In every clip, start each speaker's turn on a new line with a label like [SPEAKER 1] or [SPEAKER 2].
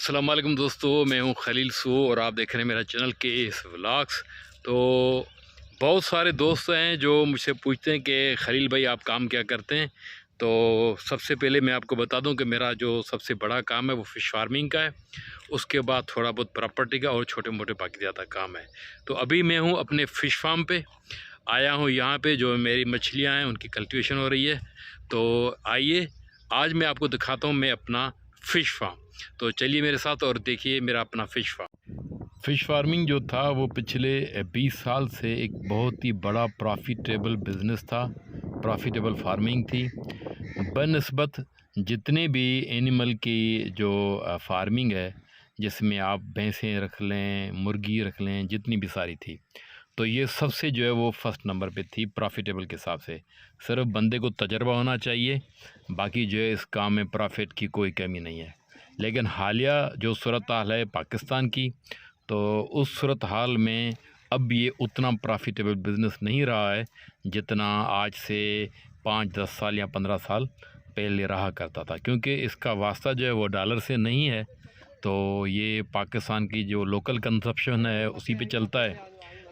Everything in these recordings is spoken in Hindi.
[SPEAKER 1] अस्सलाम वालेकुम दोस्तों, मैं हूं खलील सू और आप देख रहे हैं मेरा चैनल के एस व्लॉग्स। तो बहुत सारे दोस्त हैं जो मुझसे पूछते हैं कि खलील भाई आप काम क्या करते हैं। तो सबसे पहले मैं आपको बता दूं कि मेरा जो सबसे बड़ा काम है वो फ़िश फार्मिंग का है। उसके बाद थोड़ा बहुत प्रॉपर्टी का और छोटे मोटे बाकी ज़्यादा काम है। तो अभी मैं हूं अपने फ़िश फार्म पे आया हूं। यहाँ पे जो मेरी मछलियाँ हैं उनकी कल्टीवेशन हो रही है। तो आइए आज मैं आपको दिखाता हूँ मैं अपना फ़िश फार्म। तो चलिए मेरे साथ और देखिए मेरा अपना फ़िश फार्म। फ़िश फार्मिंग जो था वो पिछले 20 साल से एक बहुत ही बड़ा प्रॉफिटेबल बिज़नेस था, प्रॉफिटेबल फार्मिंग थी। बनिस्बत जितने भी एनिमल की जो फार्मिंग है, जिसमें आप भैंसें रख लें, मुर्गी रख लें, जितनी भी सारी थी, तो ये सबसे जो है वो फर्स्ट नंबर पे थी प्रॉफिटेबल के हिसाब से। सिर्फ बंदे को तजर्बा होना चाहिए, बाकी जो है इस काम में प्रॉफिट की कोई कमी नहीं है। लेकिन हालिया जो सूरत हाल है पाकिस्तान की, तो उस सूरत हाल में अब ये उतना प्रॉफिटेबल बिज़नेस नहीं रहा है जितना आज से 5-10 साल या 15 साल पहले रहा करता था, क्योंकि इसका वास्ता जो है वो डॉलर से नहीं है। तो ये पाकिस्तान की जो लोकल कंजप्शन है उसी पे चलता है।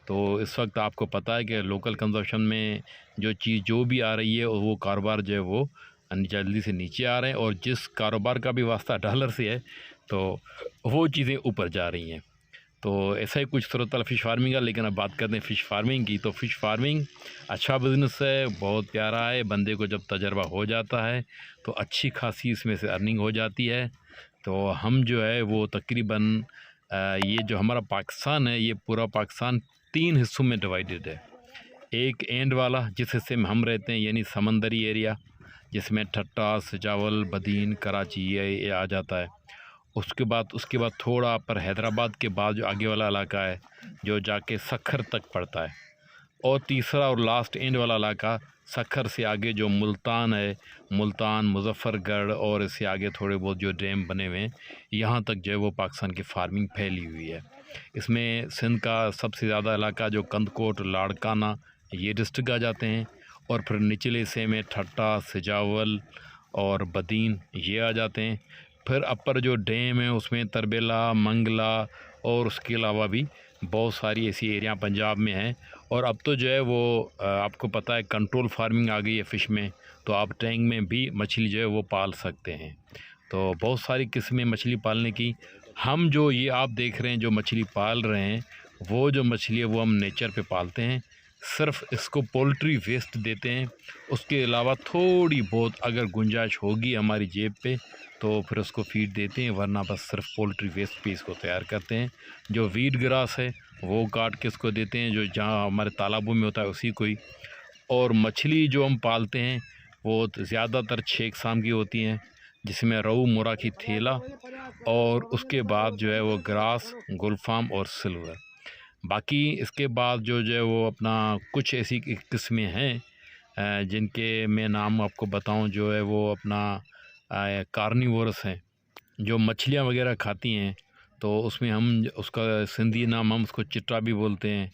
[SPEAKER 1] तो इस वक्त आपको पता है कि लोकल कंजप्शन में जो चीज़ जो भी आ रही है वो कारोबार जो है वो जल्दी से नीचे आ रहे हैं, और जिस कारोबार का भी वास्ता डॉलर से है तो वो चीज़ें ऊपर जा रही हैं। तो ऐसा ही कुछ सूरत फ़िश फार्मिंग का। लेकिन अब बात करते हैं फ़िश फार्मिंग की। तो फ़िश फार्मिंग अच्छा बिज़नेस है, बहुत प्यारा है। बंदे को जब तजर्बा हो जाता है तो अच्छी खासी इसमें से अर्निंग हो जाती है। तो हम जो है वो तकरीबन ये जो हमारा पाकिस्तान है, ये पूरा पाकिस्तान 3 हिस्सों में डिवाइडेड है। एक एंड वाला जिस हिस्से में हम रहते हैं, यानी समंदरी एरिया, जिसमें ठट्टा, सजावल, बदीन, कराची ये आ जाता है। उसके बाद थोड़ा पर हैदराबाद के बाद जो आगे वाला इलाका है, जो जाके सखर तक पड़ता है। और तीसरा और लास्ट एंड वाला इलाका सखर से आगे जो मुल्तान है, मुल्तान, मुजफ्फरगढ़ और इससे आगे थोड़े बहुत जो डैम बने हुए हैं, यहाँ तक जो है वो पाकिस्तान की फार्मिंग फैली हुई है। इसमें सिंध का सबसे ज़्यादा इलाका जो कंदकोट, लाड़काना, ये डिस्ट्रिक्ट आ जाते हैं। और फिर निचले हिस्से में ठट्टा, सिजावल और बदीन ये आ जाते हैं। फिर अपर जो डैम है उसमें तरबेला, मंगला और उसके अलावा भी बहुत सारी ऐसी एरिया पंजाब में हैं। और अब तो जो है वो आपको पता है कंट्रोल फार्मिंग आ गई है फ़िश में, तो आप टैंक में भी मछली जो है वो पाल सकते हैं। तो बहुत सारी किस्में मछली पालने की। हम जो ये आप देख रहे हैं जो मछली पाल रहे हैं, वो जो मछली है वो हम नेचर पे पालते हैं। सिर्फ इसको पोल्ट्री वेस्ट देते हैं। उसके अलावा थोड़ी बहुत अगर गुंजाइश होगी हमारी जेब पे तो फिर उसको फीड देते हैं, वरना बस सिर्फ पोल्ट्री वेस्ट पे इसको तैयार करते हैं। जो वीट ग्रास है वो काट के इसको देते हैं, जो जहाँ हमारे तालाबों में होता है उसी को ही। और मछली जो हम पालते हैं वो ज़्यादातर 6 अक़साम की होती हैं, जिसमें रोहू, मोरा की थेला, और उसके बाद जो है वो ग्रास, गुलफाम और सिल्वर। बाकी इसके बाद जो है वो अपना कुछ ऐसी किस्में हैं जिनके मैं नाम आपको बताऊं, जो है वो अपना कार्निवोरस हैं, जो मछलियां वगैरह खाती हैं। तो उसमें हम उसका सिंधी नाम हम उसको चिट्टा भी बोलते हैं।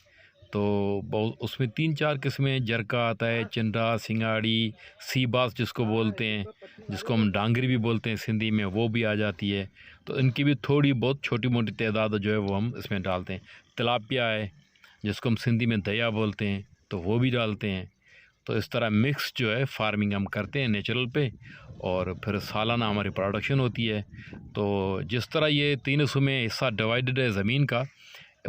[SPEAKER 1] तो बहुत उसमें 3-4 किस्में, जरका आता है, चिंडा, सिंगाड़ी, सी बास जिसको बोलते हैं, जिसको हम डांगरी भी बोलते हैं सिंधी में, वो भी आ जाती है। तो इनकी भी थोड़ी बहुत छोटी मोटी तादाद जो है वो हम इसमें डालते हैं। तिलापिया है, जिसको हम सिंधी में दया बोलते हैं, तो वो भी डालते हैं। तो इस तरह मिक्स जो है फार्मिंग हम करते हैं नेचुरल पे, और फिर सालाना हमारी प्रोडक्शन होती है। तो जिस तरह ये 3 हिस्सों में हिस्सा डिवाइडेड है ज़मीन का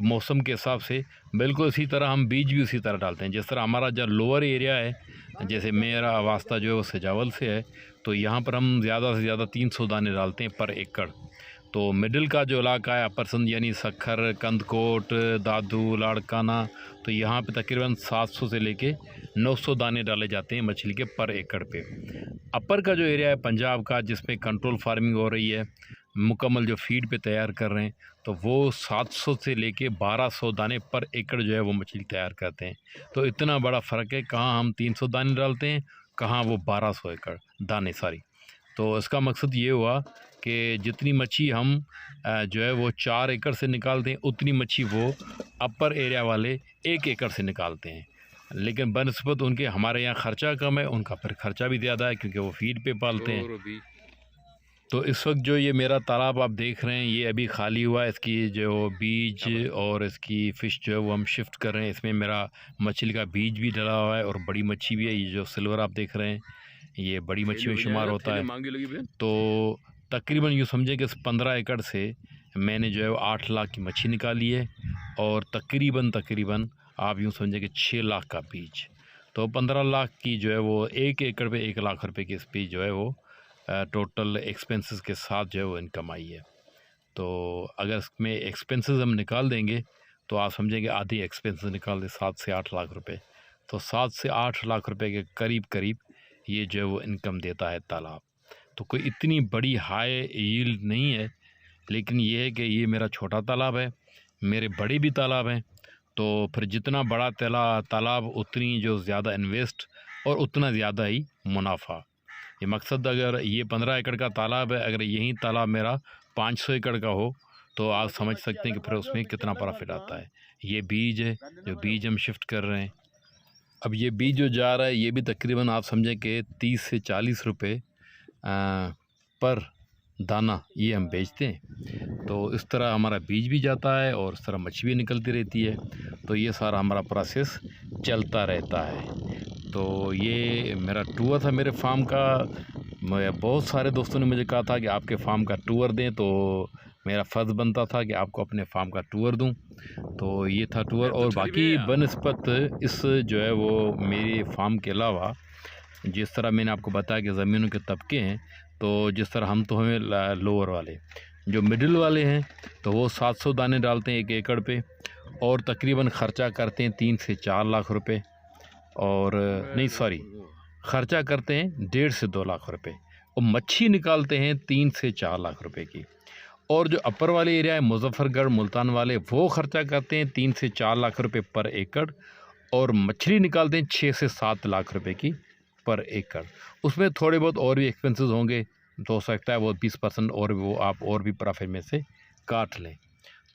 [SPEAKER 1] मौसम के हिसाब से, बिल्कुल इसी तरह हम बीज भी उसी तरह डालते हैं। जिस तरह हमारा जो लोअर एरिया है, जैसे मेरा वास्ता जो है वो सजावल से है, तो यहाँ पर हम ज़्यादा से ज़्यादा 300 दाने डालते हैं पर एकड़। तो मिडिल का जो इलाका है अपर सिंध, यानी सखर, कंदकोट, दादू, लाड़काना, तो यहाँ पे तकरीबन 700 से लेके 900 दाने डाले जाते हैं मछली के पर एकड़ पे। अपर का जो एरिया है पंजाब का, जिसमें कंट्रोल फार्मिंग हो रही है, मुकम्मल जो फीड पे तैयार कर रहे हैं, तो वो 700 से लेके 1200 दाने पर एकड़ जो है वो मछली तैयार करते हैं। तो इतना बड़ा फ़र्क है, कहाँ हम 300 दाने डालते हैं, कहाँ वो 1200 एकड़ दाने सारी। तो इसका मकसद ये हुआ कि जितनी मच्छी हम जो है वो 4 एकड़ से निकालते हैं, उतनी मच्छी वो अपर एरिया वाले 1 एकड़ से निकालते हैं। लेकिन बनस्बत उनके हमारे यहाँ ख़र्चा कम है, उनका फिर ख़र्चा भी ज़्यादा है, क्योंकि वो फीड पे पालते हैं। तो इस वक्त जो ये मेरा तालाब आप देख रहे हैं, ये अभी खाली हुआ है। इसकी जो बीज और इसकी फ़िश जो है वो हम शिफ्ट कर रहे हैं। इसमें मेरा मछली का बीज भी डला हुआ है और बड़ी मच्छी भी है। ये जो सिल्वर आप देख रहे हैं, ये बड़ी मच्छी में शुमार होता है। तो तकरीबन यूँ समझें कि इस 15 एकड़ से मैंने जो है वो 8 लाख की मच्छी निकाली है और तकरीबन आप यूँ समझें कि 6 लाख का बीज। तो 15 लाख की जो है वो 1 एकड़ पे 1 लाख रुपए की इस बीज जो है वो टोटल एक्सपेंसेस के साथ जो है वो इनकम आई है। तो अगर इसमें एक्सपेंसेस हम निकाल देंगे तो आप समझेंगे आधी एक्सपेंसेस निकाल दें 7 से 8 लाख रुपए। तो 7 से 8 लाख रुपए के करीब ये जो है वो इनकम देता है तालाब। तो कोई इतनी बड़ी हाई यील्ड नहीं है, लेकिन ये है कि ये मेरा छोटा तालाब है, मेरे बड़े भी तालाब हैं। तो फिर जितना बड़ा तालाब उतनी जो ज़्यादा इन्वेस्ट और उतना ज़्यादा ही मुनाफा। ये मकसद, अगर ये 15 एकड़ का तालाब है, अगर यही तालाब मेरा 500 एकड़ का हो तो आप समझ सकते हैं कि फिर उसमें कितना प्रॉफिट आता है। ये बीज है, जो बीज हम शिफ्ट कर रहे हैं। अब ये बीज जो जा रहा है ये भी तकरीबन आप समझें कि 30 से 40 रुपए पर दाना ये हम बेचते हैं। तो इस तरह हमारा बीज भी जाता है और इस तरह मच्छी भी निकलती रहती है। तो ये सारा हमारा प्रोसेस चलता रहता है। तो ये मेरा टूर था मेरे फार्म का। बहुत सारे दोस्तों ने मुझे कहा था कि आपके फार्म का टूर दें, तो मेरा फ़र्ज़ बनता था कि आपको अपने फार्म का टूर दूं। तो ये था टूर। और बाकी बनस्पत इस जो है वो मेरे फार्म के अलावा जिस तरह मैंने आपको बताया कि ज़मीनों के तबके हैं, तो जिस तरह हम तो हमें लोअर वाले, जो मिडिल वाले हैं तो वो 700 दाने डालते हैं 1 एकड़ पे और तकरीबन ख़र्चा करते हैं 3 से 4 लाख रुपए। और नहीं सॉरी, ख़र्चा करते हैं 1.5 से 2 लाख रुपए और मच्छी निकालते हैं 3 से 4 लाख रुपए की। और जो अपर वाले एरिया है मुजफ्फरगढ़ मुल्तान वाले, वो ख़र्चा करते हैं 3 से 4 लाख रुपए पर एकड़ और मछली निकालते हैं 6 से 7 लाख रुपए की पर एकड़। उसमें थोड़े बहुत और भी एक्सपेंसेस होंगे, तो हो सकता है वो 20% और वो आप और भी प्रॉफिट में से काट लें।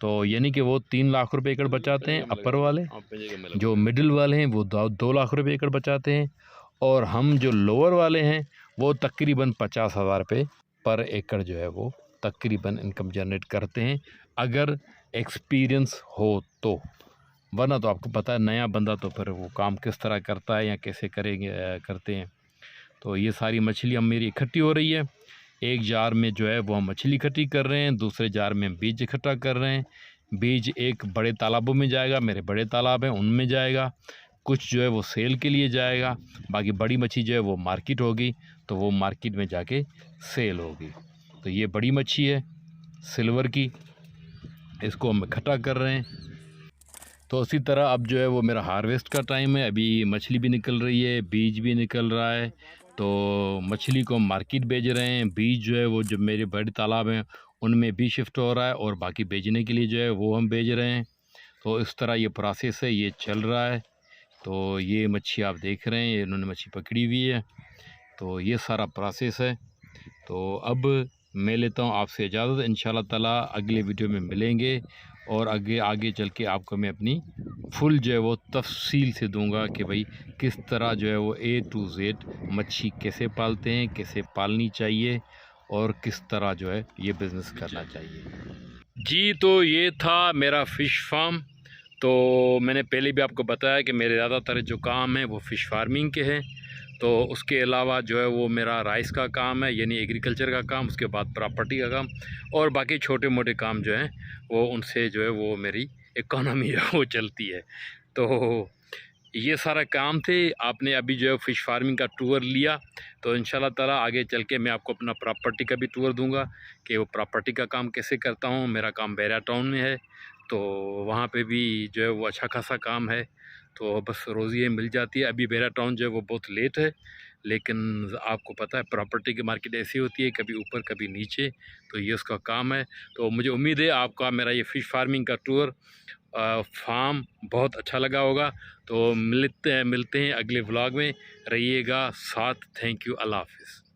[SPEAKER 1] तो यानी कि वो 3 लाख रुपए एकड़ बचाते हैं अपर वाले, जो मिडिल वाले हैं वो 2 लाख रुपए एकड़ बचाते हैं और हम जो लोअर वाले हैं वो तकरीबन 50,000 रुपये पर एकड़ जो है वो तकरीबन इनकम जनरेट करते हैं, अगर एक्सपीरियंस हो तो। वरना तो आपको पता है नया बंदा तो फिर वो काम किस तरह करता है या कैसे करते हैं। तो ये सारी मछली अब मेरी इकट्ठी हो रही है। एक जार में जो है वो हम मछली इकट्ठी कर रहे हैं, दूसरे जार में बीज इकट्ठा कर रहे हैं। बीज एक बड़े तालाबों में जाएगा, मेरे बड़े तालाब हैं उनमें जाएगा, कुछ जो है वो सेल के लिए जाएगा, बाकी बड़ी मच्छी जो है वो मार्केट होगी, तो वो मार्केट में जाके सेल होगी। तो ये बड़ी मच्छी है सिल्वर की, इसको हम इकट्ठा कर रहे हैं। तो इसी तरह अब जो है वो मेरा हार्वेस्ट का टाइम है, अभी मछली भी निकल रही है, बीज भी निकल रहा है। तो मछली को हम मार्केट भेज रहे हैं, बीज जो है वो जो मेरे बड़े तालाब हैं उनमें भी शिफ्ट हो रहा है और बाकी बेचने के लिए जो है वो हम भेज रहे हैं। तो इस तरह ये प्रोसेस है, ये चल रहा है। तो ये मच्छी आप देख रहे हैं, इन्होंने मच्छी पकड़ी हुई है। तो ये सारा प्रोसेस है। तो अब मैं लेता हूँ आपसे इजाज़त, इंशाल्लाह ताला अगले वीडियो में मिलेंगे और आगे चल के आपको मैं अपनी फुल जो है वो तफसील से दूंगा कि भाई किस तरह जो है वो A to Z मच्छी कैसे पालते हैं, कैसे पालनी चाहिए और किस तरह जो है ये बिज़नेस करना चाहिए। जी, तो ये था मेरा फ़िश फार्म। तो मैंने पहले भी आपको बताया कि मेरे ज़्यादातर जो काम है वो फ़िश फार्मिंग के हैं। तो उसके अलावा जो है वो मेरा राइस का काम है, यानी एग्रीकल्चर का काम, उसके बाद प्रॉपर्टी का काम और बाकी छोटे मोटे काम जो हैं वो उनसे जो है वो मेरी इकोनॉमी है वो चलती है। तो ये सारा काम थे। आपने अभी जो है फ़िश फार्मिंग का टूर लिया, तो इंशाल्लाह ताला आगे चल के मैं आपको अपना प्रॉपर्टी का भी टूर दूंगा कि वो प्रॉपर्टी का काम कैसे करता हूँ। मेरा काम बैरिया टाउन में है, तो वहाँ पे भी जो है वो अच्छा खासा काम है, तो बस रोज़ी मिल जाती है। अभी बैरिया टाउन जो है वो बहुत लेट है, लेकिन आपको पता है प्रॉपर्टी की मार्केट ऐसी होती है, कभी ऊपर कभी नीचे, तो ये उसका काम है। तो मुझे उम्मीद है आपका मेरा ये फ़िश फार्मिंग का टूर फार्म बहुत अच्छा लगा होगा। तो मिलते हैं अगले व्लॉग में, रहिएगा साथ। थैंक यू, अल्लाह हाफ़िज़।